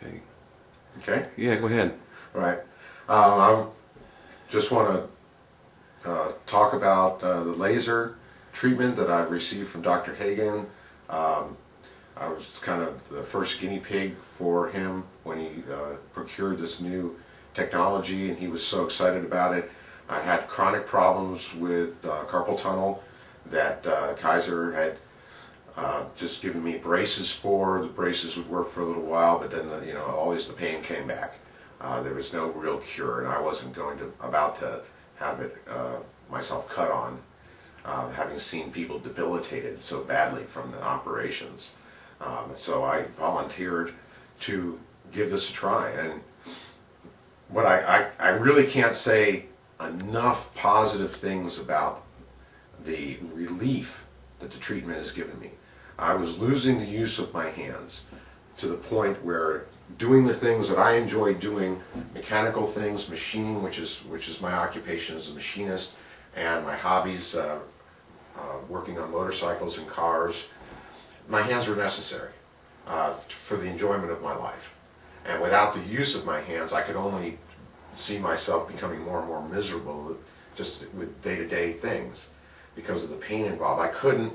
Okay. Okay? Yeah, go ahead. All right. I just want to talk about the laser treatment that I've received from Dr. Hagen. I was kind of the first guinea pig for him when he procured this new technology, and he was so excited about it. I had chronic problems with carpal tunnel that Kaiser had just given me braces for. The braces would work for a little while, but then always the pain came back. There was no real cure, and I wasn't about to have it myself cut on, having seen people debilitated so badly from the operations. So I volunteered to give this a try, and what I really can't say enough positive things about the relief that the treatment has given me. I was losing the use of my hands to the point where doing the things that I enjoy doing, mechanical things, machining, which is my occupation as a machinist, and my hobbies, working on motorcycles and cars, my hands were necessary for the enjoyment of my life. And without the use of my hands, I could only see myself becoming more and more miserable just with day-to-day things because of the pain involved. I couldn't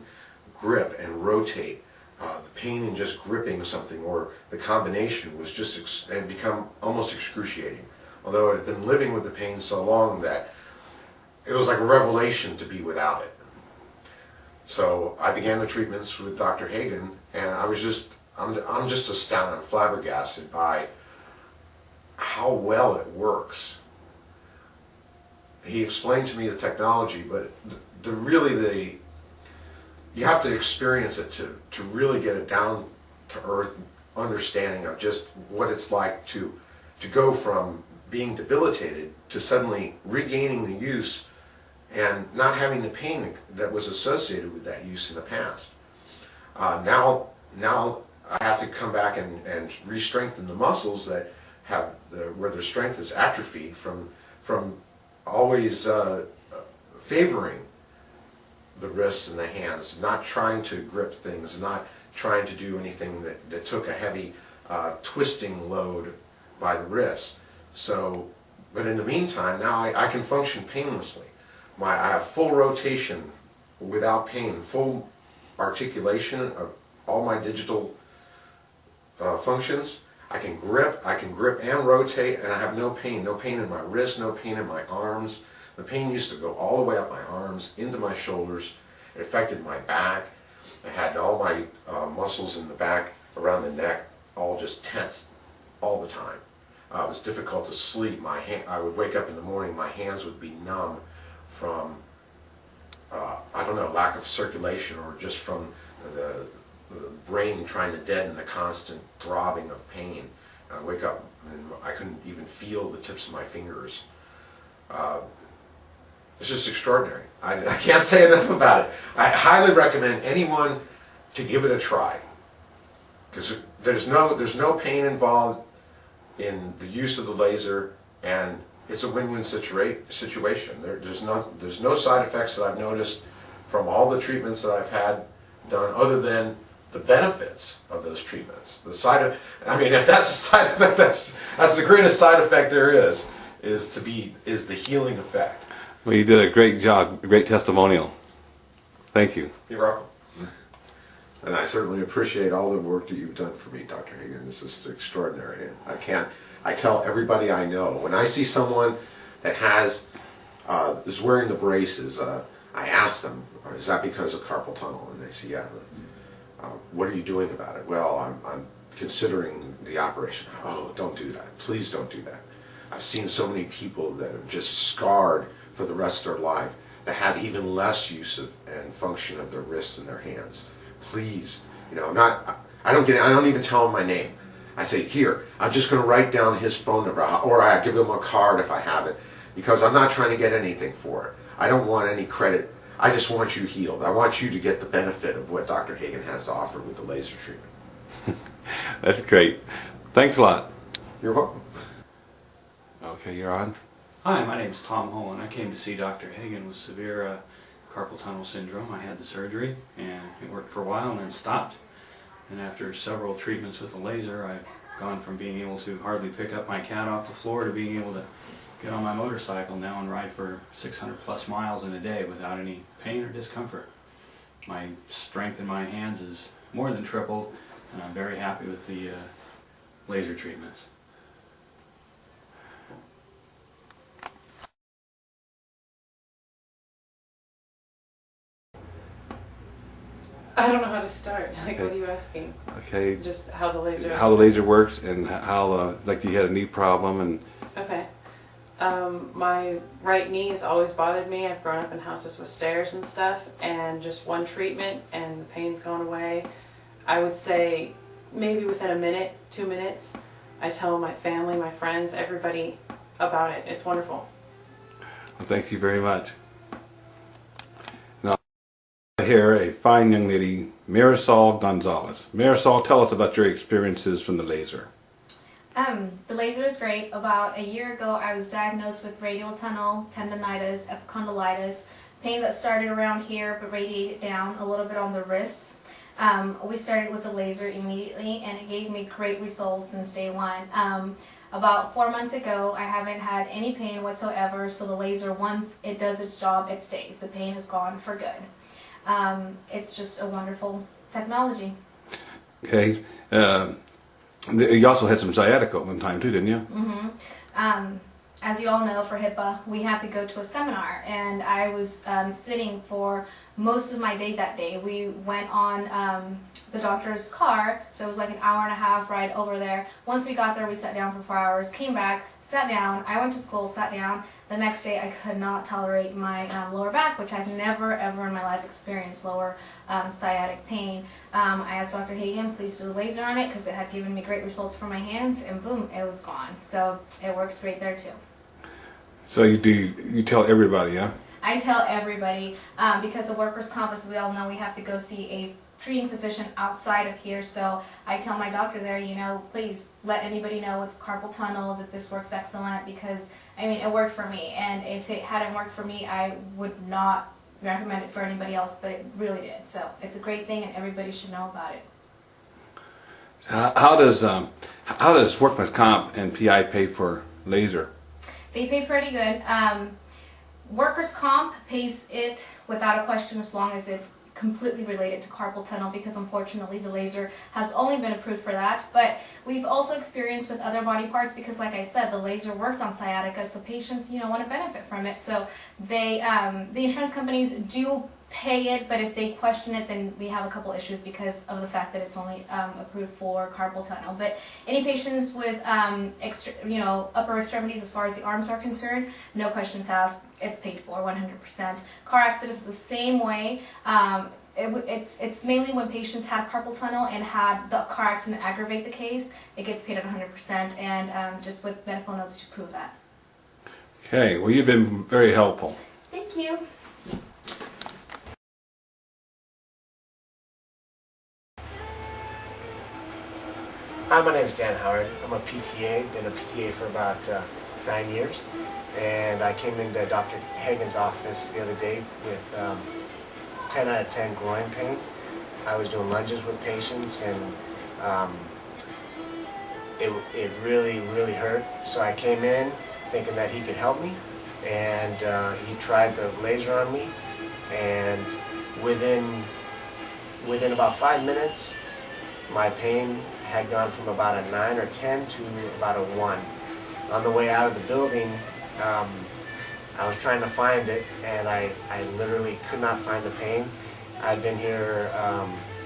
grip and rotate. The pain in just gripping something, or the combination, was just had become almost excruciating. Although I had been living with the pain so long that it was like a revelation to be without it. So I began the treatments with Dr. Hagen, and I'm just astounded, I'm flabbergasted by how well it works. He explained to me the technology, but you have to experience it to really get a down to earth understanding of just what it's like to go from being debilitated to suddenly regaining the use and not having the pain that was associated with that use in the past. Now I have to come back and re-strengthen the muscles that have where their strength is atrophied from always favoring the wrists and the hands, not trying to grip things, not trying to do anything that took a heavy twisting load by the wrist. So, but in the meantime, now I can function painlessly. I have full rotation without pain, full articulation of all my digital functions. I can grip and rotate, and I have no pain in my wrist, no pain in my arms. The pain used to go all the way up my arms, into my shoulders. It affected my back. I had all my muscles in the back, around the neck, all just tense all the time. It was difficult to sleep. I would wake up in the morning, my hands would be numb from, I don't know, lack of circulation, or just from the brain trying to deaden the constant throbbing of pain. And I'd wake up and I couldn't even feel the tips of my fingers. It's just extraordinary. I can't say enough about it. I highly recommend anyone to give it a try, because there's no pain involved in the use of the laser, and it's a win-win situation. There's no side effects that I've noticed from all the treatments that I've had done, other than the benefits of those treatments. If that's a side effect, that's the greatest side effect there is the healing effect. Well, you did a great job, a great testimonial. Thank you. You're welcome. And I certainly appreciate all the work that you've done for me, Dr. Hagen. This is extraordinary. I tell everybody I know, when I see someone that is wearing the braces, I ask them, is that because of carpal tunnel? And they say, yeah. What are you doing about it? Well, I'm considering the operation. Oh, don't do that. Please don't do that. I've seen so many people that are just scarred for the rest of their life, that have even less use of and function of their wrists and their hands. Please, I don't even tell them my name. I say, here, I'm just going to write down his phone number, or I give him a card if I have it, because I'm not trying to get anything for it. I don't want any credit. I just want you healed. I want you to get the benefit of what Dr. Hagen has to offer with the laser treatment. That's great. Thanks a lot. You're welcome. Okay, you're on. Hi, my name is Tom Holland. I came to see Dr. Hagen with severe carpal tunnel syndrome. I had the surgery, and it worked for a while and then stopped. And after several treatments with a laser, I gone from being able to hardly pick up my cat off the floor to being able to get on my motorcycle now and ride for 600 plus miles in a day without any pain or discomfort. My strength in my hands is more than tripled, and I'm very happy with the laser treatments. I don't know how to start. Like, Okay. what are you asking? Okay. Just how the laser. How the laser works and how, like you had a knee problem and Okay. My right knee has always bothered me. I've grown up in houses with stairs and stuff, and just one treatment and the pain's gone away. I would say maybe within a minute, 2 minutes. I tell my family, my friends, everybody about it. It's wonderful. well, thank you very much. Now, here a fine young lady, Marisol Gonzalez. Marisol, tell us about your experiences from the laser. The laser is great. About a year ago, I was diagnosed with radial tunnel tendonitis, epicondylitis, pain that started around here but radiated down a little bit on the wrists. We started with the laser immediately, and it gave me great results since day one. About 4 months ago, I haven't had any pain whatsoever, so the laser, once it does its job, it stays. The pain is gone for good. It's just a wonderful technology. Okay. You also had some sciatica at one time too, didn't you? Mm-hmm. As you all know, for HIPAA, we had to go to a seminar, and I was sitting for most of my day that day. We went on the doctor's car, so it was like an hour and a half ride over there. Once we got there, we sat down for 4 hours, came back, sat down. I went to school, sat down. The next day, I could not tolerate my lower back, which I've never, ever in my life experienced lower sciatic pain. I asked Dr. Hagen, please do the laser on it, because it had given me great results for my hands, and boom, it was gone. So it works great there too. So you tell everybody, yeah? I tell everybody, because the workers' comp, as we all know, we have to go see a treating physician outside of here, so I tell my doctor there, you know, please let anybody know with carpal tunnel that this works excellent, because, I mean, it worked for me, and if it hadn't worked for me, I would not recommend it for anybody else, but it really did. So it's a great thing, and everybody should know about it. How does workman's comp and PI pay for laser? They pay pretty good. Workers' comp pays it without a question as long as it's completely related to carpal tunnel, because unfortunately the laser has only been approved for that. But we've also experienced with other body parts, because like I said, the laser worked on sciatica, so patients, you know, want to benefit from it. So they, the insurance companies do pay it, but if they question it, then we have a couple issues because of the fact that it's only approved for carpal tunnel. But any patients with upper extremities, as far as the arms are concerned, no questions asked. It's paid for 100%. Car accidents the same way. It's mainly when patients had carpal tunnel and had the car accident aggravate the case, it gets paid at 100%, and just with medical notes to prove that. Okay, well, you've been very helpful. Thank you. Hi, my name is Dan Howard. I'm a PTA, been a PTA for about 9 years, and I came into Dr. Hagen's office the other day with 10 out of 10 groin pain. I was doing lunges with patients, and it really, really hurt. So I came in thinking that he could help me, and he tried the laser on me, and within about 5 minutes, my pain had gone from about a 9 or 10 to about a 1. On the way out of the building, I was trying to find it, and I literally could not find the pain. I've been here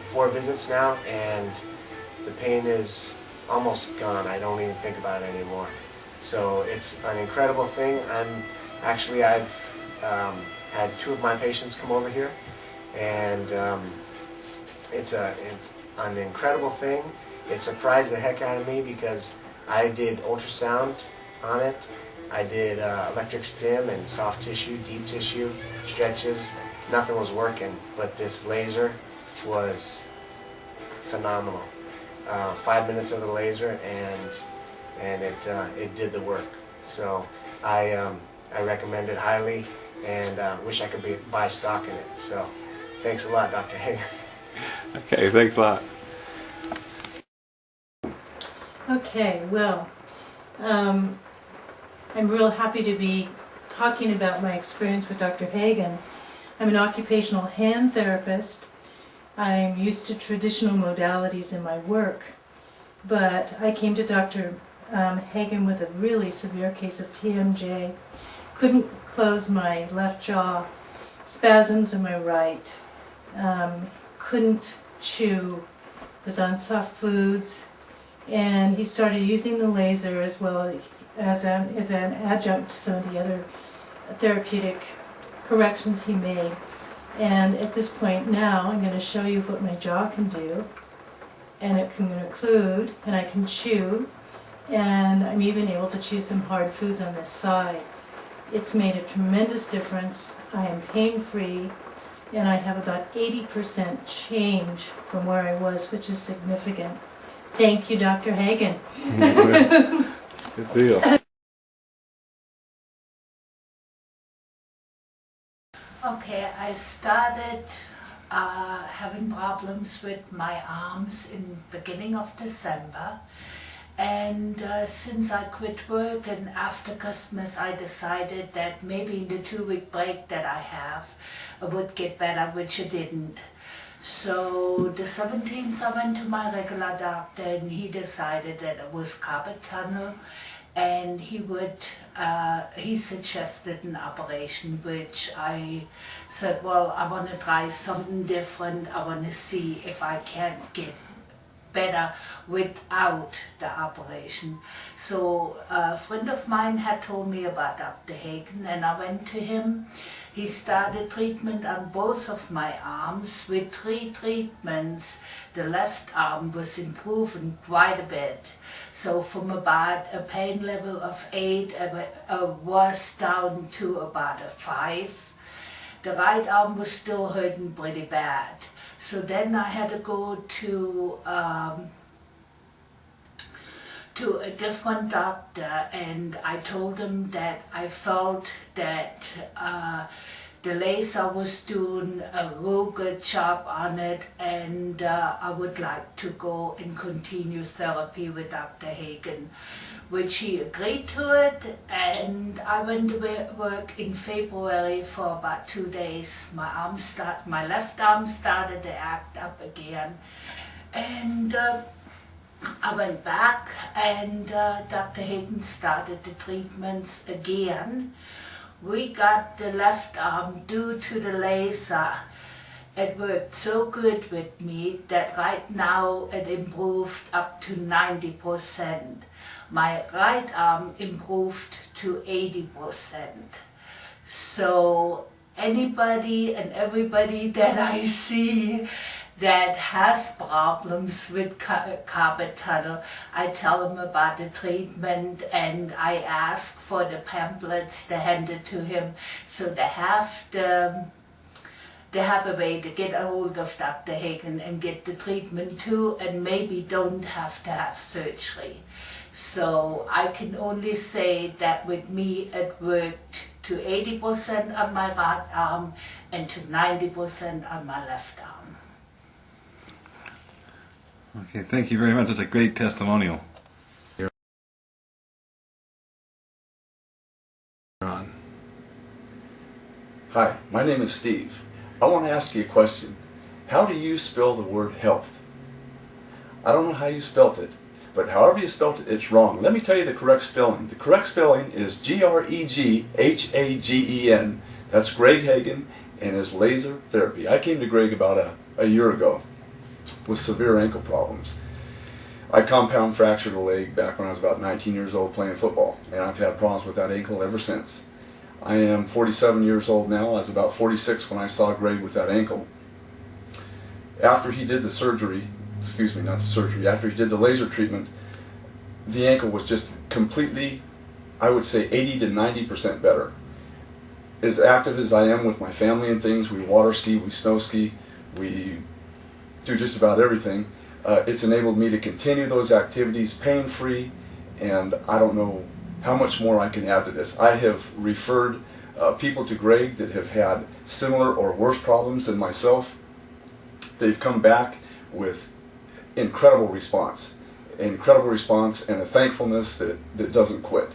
4 visits now, and the pain is almost gone. I don't even think about it anymore. So it's an incredible thing. I've had 2 of my patients come over here, and it's an incredible thing. It surprised the heck out of me, because I did ultrasound on it. I did electric stim and soft tissue, deep tissue, stretches. Nothing was working, but this laser was phenomenal. 5 minutes of the laser, and it did the work. So I recommend it highly, and wish I could buy stock in it. So thanks a lot, Dr. Hagen. Okay, thanks a lot. Okay, well, I'm real happy to be talking about my experience with Dr. Hagen. I'm an occupational hand therapist. I'm used to traditional modalities in my work, but I came to Dr. Hagen with a really severe case of TMJ. Couldn't close my left jaw, spasms in my right, couldn't chew, was on soft foods, and he started using the laser as well as an adjunct to some of the other therapeutic corrections he made. And at this point now, I'm going to show you what my jaw can do, and it can include, and I can chew, and I'm even able to chew some hard foods on this side. It's made a tremendous difference. I am pain-free, and I have about 80% change from where I was, which is significant. Thank you, Dr. Hagen. Good deal. Okay, I started having problems with my arms in beginning of December, and since I quit work and after Christmas I decided that maybe in the 2-week break that I have I would get better, which it didn't. So the 17th I went to my regular doctor and he decided that it was carpal tunnel, and he suggested an operation, which I said, well, I want to try something different. I want to see if I can get better without the operation. So a friend of mine had told me about Dr. Hagen, and I went to him. He started treatment on both of my arms. With 3 treatments, the left arm was improving quite a bit. So from about a pain level of 8, I was down to about a 5. The right arm was still hurting pretty bad. So then I had to go to a different doctor, and I told him that I felt that the laser was doing a real good job on it, and I would like to go and continue therapy with Dr. Hagen, which he agreed to it, and I went to work in February for about 2 days. My left arm started to act up again, and I went back, and Dr. Hagen started the treatments again. We got the left arm due to the laser. It worked so good with me that right now it improved up to 90%. My right arm improved to 80%. So anybody and everybody that I see that has problems with carpal tunnel, I tell them about the treatment, and I ask for the pamphlets to hand it to him, so they have a way to get a hold of Dr. Hagen and get the treatment too, and maybe don't have to have surgery. So I can only say that with me it worked to 80% on my right arm and to 90% on my left arm. Okay, thank you very much. That's a great testimonial. Hi, my name is Steve. I want to ask you a question. How do you spell the word health? I don't know how you spelt it, but however you spelt it, it's wrong. Let me tell you the correct spelling. The correct spelling is Greghagen. That's Greg Hagen and his laser therapy. I came to Greg about a year ago with severe ankle problems. I compound fractured a leg back when I was about 19 years old playing football, and I've had problems with that ankle ever since. I am 47 years old now. I was about 46 when I saw Greg with that ankle. After he did the surgery, after he did the laser treatment, the ankle was just completely, I would say 80 to 90% better. As active as I am with my family and things, we water ski, we snow ski, we do just about everything. It's enabled me to continue those activities pain-free, and I don't know how much more I can add to this. I have referred people to Greg that have had similar or worse problems than myself. They've come back with incredible response, incredible response and a thankfulness that doesn't quit.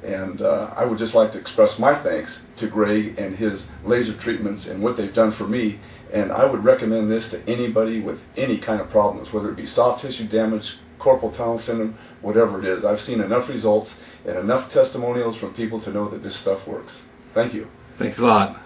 And I would just like to express my thanks to Greg and his laser treatments and what they've done for me. And I would recommend this to anybody with any kind of problems, whether it be soft tissue damage, carpal tunnel syndrome, whatever it is. I've seen enough results and enough testimonials from people to know that this stuff works. Thank you. Thanks a lot.